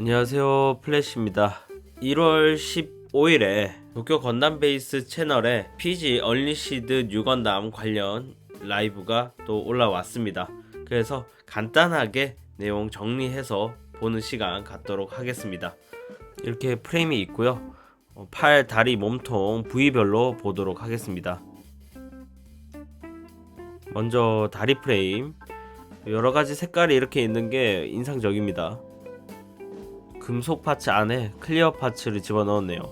안녕하세요, 플래시입니다. 1월 15일에 도쿄 건담 베이스 채널에 PG 얼리시드 뉴 건담 관련 라이브가 또 올라왔습니다. 그래서 간단하게 내용 정리해서 보는 시간 갖도록 하겠습니다. 이렇게 프레임이 있고요. 팔, 다리, 몸통 부위별로 보도록 하겠습니다. 먼저 다리 프레임, 여러가지 색깔이 이렇게 있는 게 인상적입니다. 금속 파츠 안에 클리어 파츠를 집어넣었네요.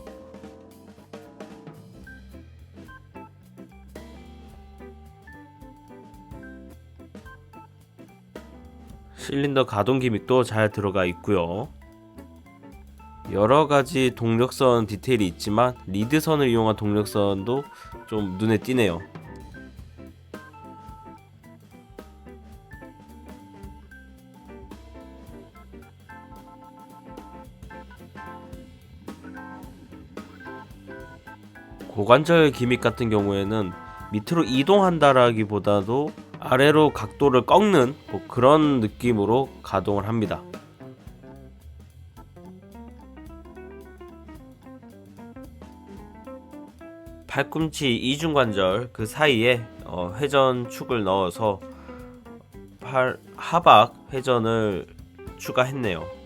실린더 가동 기믹도 잘 들어가 있고요. 여러가지 동력선 디테일이 있지만 리드선을 이용한 동력선도 좀 눈에 띄네요. 고관절 기믹 같은 경우에는 밑으로 이동한다라기보다도 아래로 각도를 꺾는 뭐 그런 느낌으로 가동을 합니다. 팔꿈치 이중관절 그 사이에 회전축을 넣어서 팔 하박 회전을 추가했네요.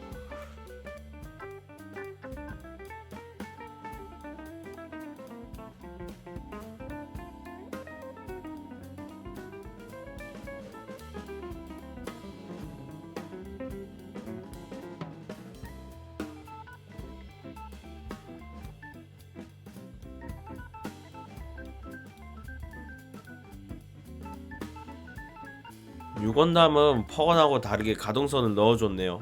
유건담은 퍼건하고 다르게 가동선을 넣어줬네요.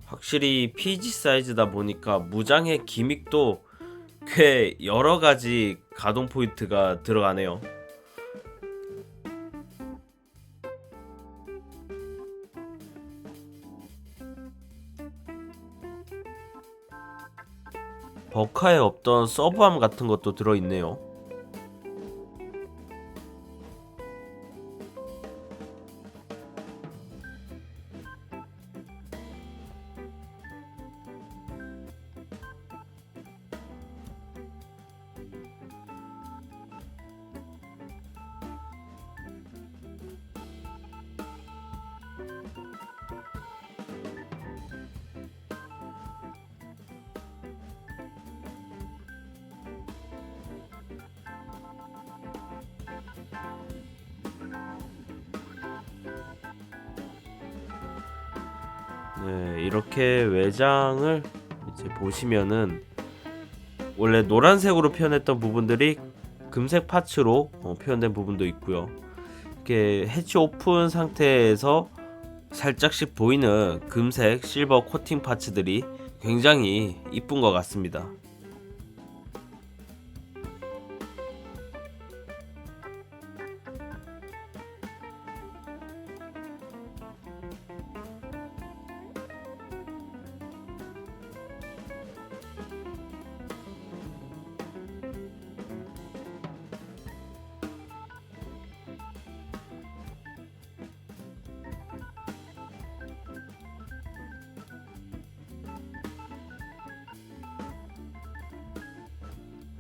확실히 PG 사이즈다 보니까 무장의 기믹도 꽤 여러가지 가동 포인트가 들어가네요. 버카에 없던 서브암 같은 것도 들어있네요. 네, 이렇게 외장을 이제 보시면은 원래 노란색으로 표현했던 부분들이 금색 파츠로 표현된 부분도 있고요. 이렇게 해치 오픈 상태에서 살짝씩 보이는 금색 실버 코팅 파츠들이 굉장히 이쁜 것 같습니다.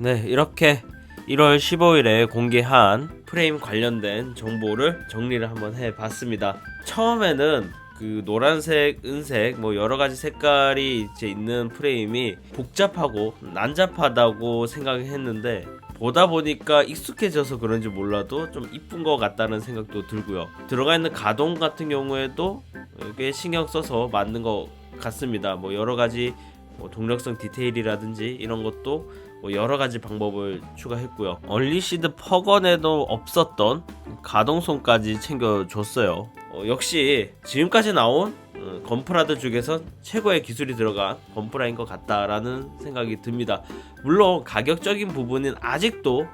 네, 이렇게 1월 15일에 공개한 프레임 관련된 정보를 정리를 한번 해봤습니다. 처음에는 그 노란색, 은색 뭐 여러가지 색깔이 이제 있는 프레임이 복잡하고 난잡하다고 생각했는데 보다 보니까 익숙해져서 그런지 몰라도 좀 이쁜 것 같다는 생각도 들고요. 들어가 있는 가동 같은 경우에도 꽤 신경 써서 만든 것 같습니다. 뭐 여러가지 뭐 동력성 디테일이라든지 이런 것도 뭐 여러가지 방법을 추가했고요. 얼리시드 퍼건에도 없었던 가동성까지 챙겨줬어요. 역시 지금까지 나온 건프라드 중에서 최고의 기술이 들어간 건프라인 것 같다라는 생각이 듭니다. 물론 가격적인 부분은 아직도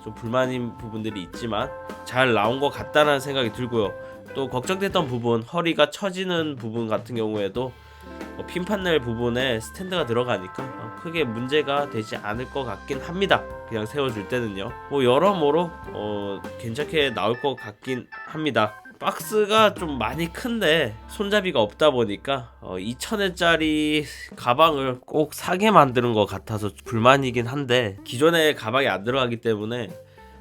좀 불만인 부분들이 있지만 잘 나온 것 같다는 생각이 들고요. 또 걱정됐던 부분, 허리가 처지는 부분 같은 경우에도 핀판넬 부분에 스탠드가 들어가니까 크게 문제가 되지 않을 것 같긴 합니다. 그냥 세워줄 때는요. 뭐 여러모로 괜찮게 나올 것 같긴 합니다. 박스가 좀 많이 큰데 손잡이가 없다 보니까 2,000엔짜리 가방을 꼭 사게 만드는 것 같아서 불만이긴 한데 기존에 가방이 안 들어가기 때문에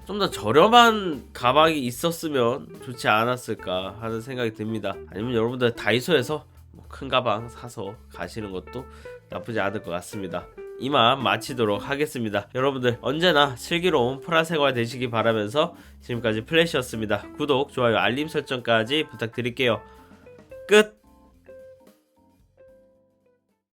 좀 더 저렴한 가방이 있었으면 좋지 않았을까 하는 생각이 듭니다. 아니면 여러분들 다이소에서 큰 가방 사서 가시는 것도 나쁘지 않을 것 같습니다. 이만 마치도록 하겠습니다. 여러분들 언제나 슬기로운 프라생활 되시기 바라면서 지금까지 플래시였습니다. 구독, 좋아요, 알림 설정까지 부탁드릴게요. 끝!